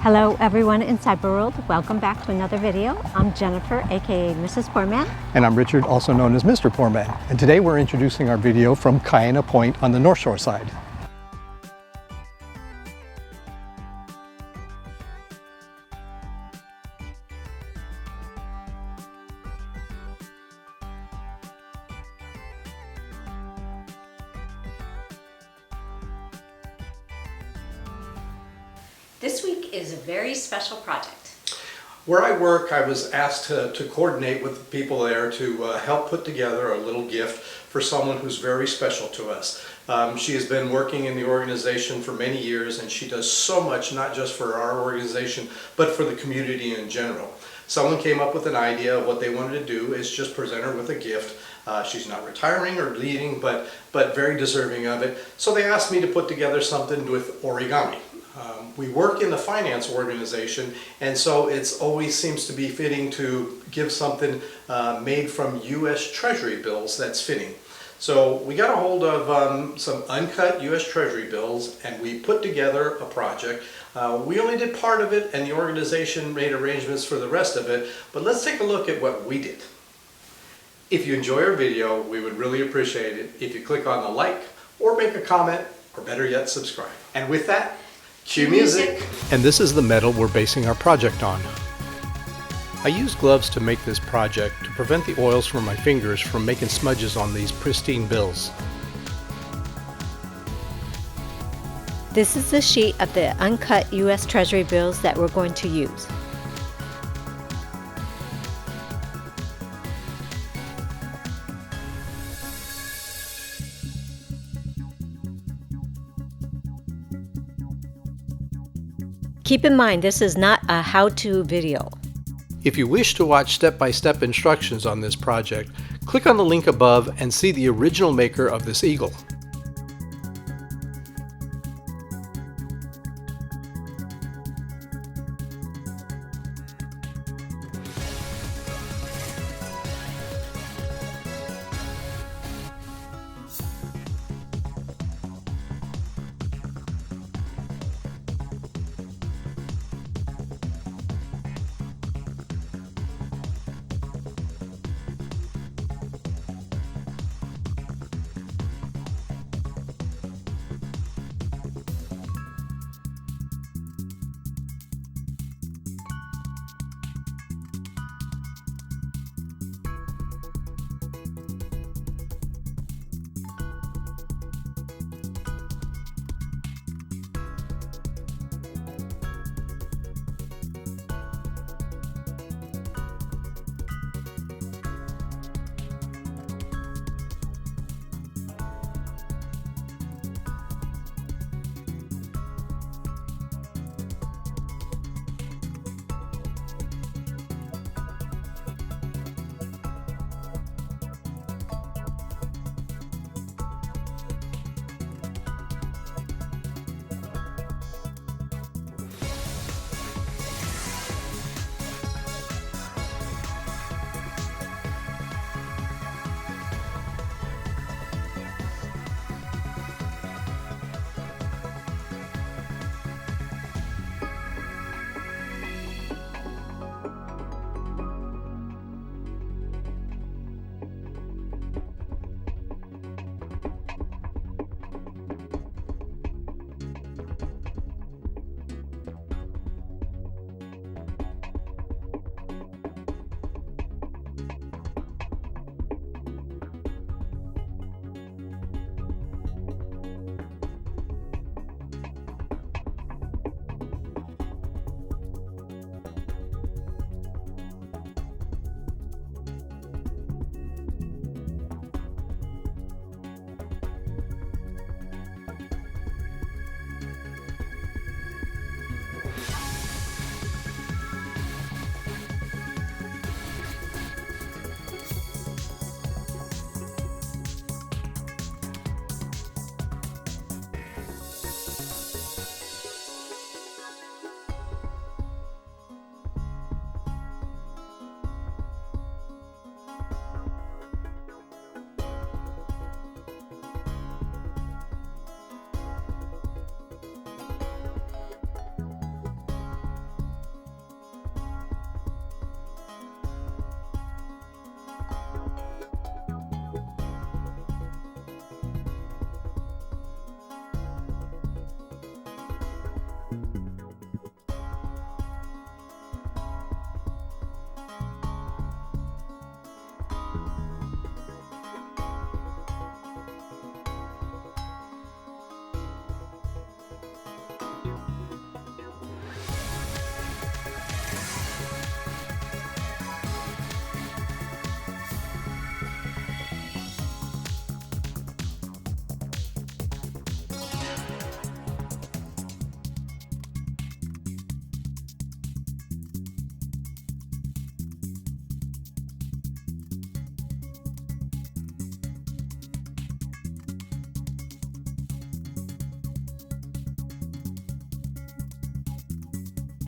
Hello everyone in Cyberworld, welcome back to another video. I'm Jennifer, aka Mrs. Poorman. And I'm Richard, also known as Mr. Poorman. And today we're introducing our video from Kaena Point on the North Shore side. This week is a very special project. Where I work, I was asked to coordinate with the people there to help put together a little gift for someone who's very special to us. She has been working in the organization for many years, and she does so much, not just for our organization, but for the community in general. Someone came up with an idea of what they wanted to do is just present her with a gift. She's not retiring or leaving, but very deserving of it. So they asked me to put together something with origami. We work in the finance organization, and so it always seems to be fitting to give something made from U.S. Treasury bills that's fitting. So we got a hold of some uncut U.S. Treasury bills, and we put together a project. We only did part of it, and the organization made arrangements for the rest of it, but let's take a look at what we did. If you enjoy our video, we would really appreciate it if you click on the like, or make a comment, or better yet, subscribe. And with that, cue music! And this is the metal we're basing our project on. I used gloves to make this project to prevent the oils from my fingers from making smudges on these pristine bills. This is the sheet of the uncut U.S. Treasury bills that we're going to use. Keep in mind, this is not a how-to video. If you wish to watch step-by-step instructions on this project, click on the link above and see the original maker of this eagle.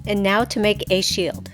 And now to make a shield.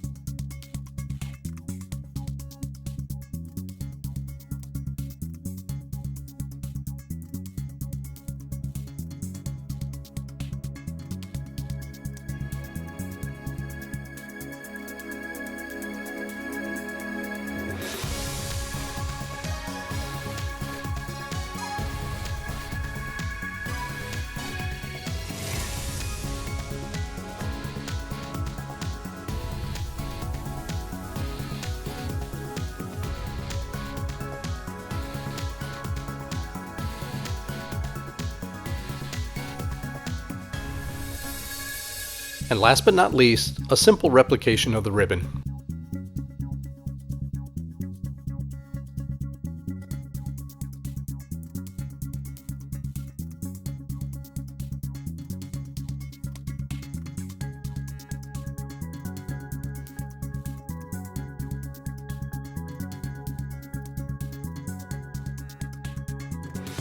And last but not least, a simple replication of the ribbon.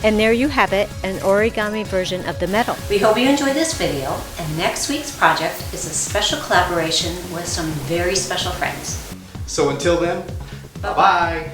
And there you have it, an origami version of the medal. We hope you enjoyed this video, and next week's project is a special collaboration with some very special friends. So until then, bye-bye.